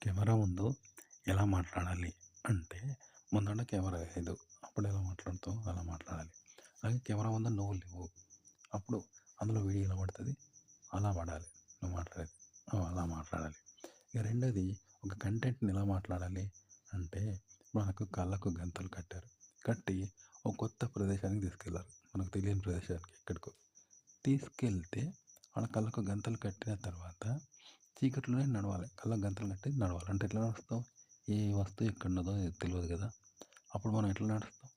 Camera ముందు ఎలా మాట్లాడాలి అంటే, ముందున్న కెమెరా లేదు. అప్పుడు ఎలా మాట్లాడుతావో అలా మాట్లాడాలి. అలాగే కెమెరా ముందు నువ్వు లేవు. అప్పుడు అందులో వీడియో ఎలా పడతది, అలా పడాలి నువ్వు మాట్లాడేది. అలా మాట్లాడాలి. ఇక రెండోది ఒక కంటెంట్‌ని ఎలా మాట్లాడాలి అంటే, మనకు కళ్ళకు గంతలు కట్టారు. కట్టి ఒక కొత్త ప్రదేశానికి తీసుకెళ్లారు. మనకు తెలియని ప్రదేశానికి ఎక్కడికో. తీసుకెళ్తే ఆడ కళ్ళకు గంతలు కట్టిన తర్వాత చీకట్లోనే నడవాలి. కళ్ళకు గంతలు కట్టి నడవాలి. అంటే ఎట్లా నడుస్తావు? ఏ వస్తువు ఎక్కడున్నదో తెలవదు కదా! అప్పుడు మనం ఎట్లా నడుస్తాం?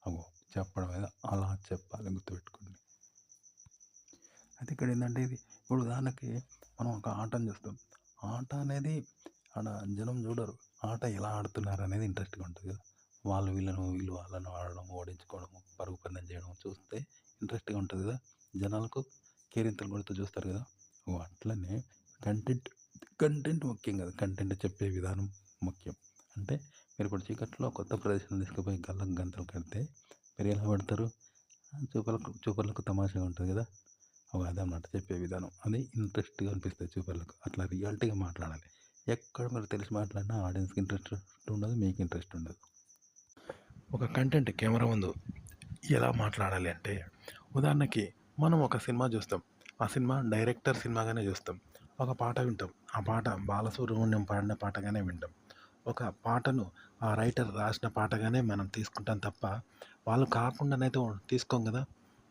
అగో చెప్పడం మీద అలా చెప్పాలి గుర్తుపెట్టుకోండి. అయితే ఇక్కడ ఏందంటే ఇది ఇప్పుడు ఉదాహరణకి మనం ఒక ఆటను చూస్తాం. ఆట అనేది ఆడ జనం చూడరు. ఆట ఎలా ఆడుతున్నారు అనేది ఇంట్రెస్ట్‌గా ఉంటది కదా! వీళ్ళు వాళ్ళను ఆడడం, ఓడించుకోవడం, పరుగు పందెం చేయడం చూస్తే ఇంట్రెస్ట్‌గా ఉంటది కదా! జనాలకు కేరింతలు కొడుతూ చూస్తారు కదా! అట్లనే కంటెంట్ కంటెంట్ ముఖ్యం కాదు. కంటెంట్ చెప్పే విధానం ముఖ్యం. అంటే మీరిప్పుడు చీకట్లో కొత్త ప్రదేశం తీసుకుపోయి కళ్ళకు గంతలు కడితే మీరు ఎలా పడతారు? చూపర్లకు తమాషాగా ఉంటది కదా! అదన్నమాట చెప్పే విధానం. అది ఇంట్రెస్ట్‌గా అనిపిస్తది చూపర్లకు. అట్లా రియాలిటీగా మాట్లాడాలి. ఎక్కడ మీరు తెలిసి మాట్లాడినా ఆడియన్స్‌కి ఇంట్రెస్ట్ ఉండదు. మీకు ఇంట్రెస్ట్ ఉండదు. ఒక కంటెంట్ కెమెరా ముందు ఎలా మాట్లాడాలి అంటే, ఉదాహరణకి మనం ఒక సినిమా చూస్తాం. ఆ సినిమా డైరెక్టర్ సినిమాగానే చూస్తాం. ఒక పాట వింటాం. ఆ పాట బాలసుబ్రహ్మణ్యం పాడిన పాటగానే వింటాం. ఒక పాటను ఆ రైటర్ రాసిన పాటగానే మనం తీసుకుంటాం తప్ప, వాళ్ళు కాకుండానైతే తీసుకోం కదా!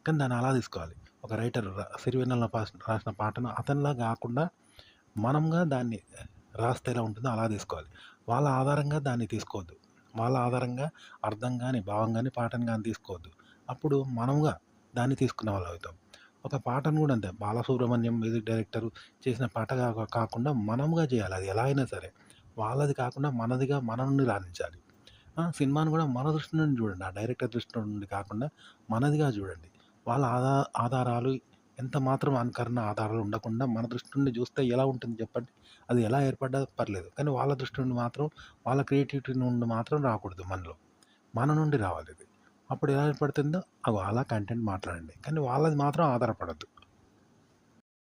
కానీ దాన్ని అలా తీసుకోవాలి. ఒక రైటర్ సిరివెన్నెల రాసిన పాటను అతనిలా కాకుండా మనంగా దాన్ని రాస్తే ఎలా ఉంటుందో అలా తీసుకోవాలి. వాళ్ళ ఆధారంగా దాన్ని తీసుకోవద్దు. వాళ్ళ ఆధారంగా అర్థం గాని, భావం గాని, పాటను గాని తీసుకోవద్దు. అప్పుడు మనముగా దాన్ని తీసుకున్న వాళ్ళమవుతాం. ఒక పాటను కూడా అంతే. బాలసుబ్రహ్మణ్యం మ్యూజిక్ డైరెక్టర్ చేసిన పాట కాకుండా మనముగా చేయాలి. అది ఎలా అయినా సరే. వాళ్ళది కాకుండా మనదిగా మన నుండి రానించాలి. సినిమాను కూడా మన దృష్టి నుండి చూడండి. ఆ డైరెక్టర్ దృష్టి నుండి కాకుండా మనదిగా చూడండి. వాళ్ళ ఆధారాలు ఎంత మాత్రం అనుకరణ ఆధారాలు ఉండకుండా మన దృష్టి నుండి చూస్తే ఎలా ఉంటుంది చెప్పండి? అది ఎలా ఏర్పడ్డా పర్లేదు. కానీ వాళ్ళ దృష్టి నుండి మాత్రం, వాళ్ళ క్రియేటివిటీ నుండి మాత్రం రాకూడదు మనలో. మన నుండి రావాలిది. అప్పుడు ఎలా ఏర్పడుతుందో అలా కంటెంట్ మాట్లాడండి. కానీ వాళ్ళది మాత్రం ఆధారపడొద్దు.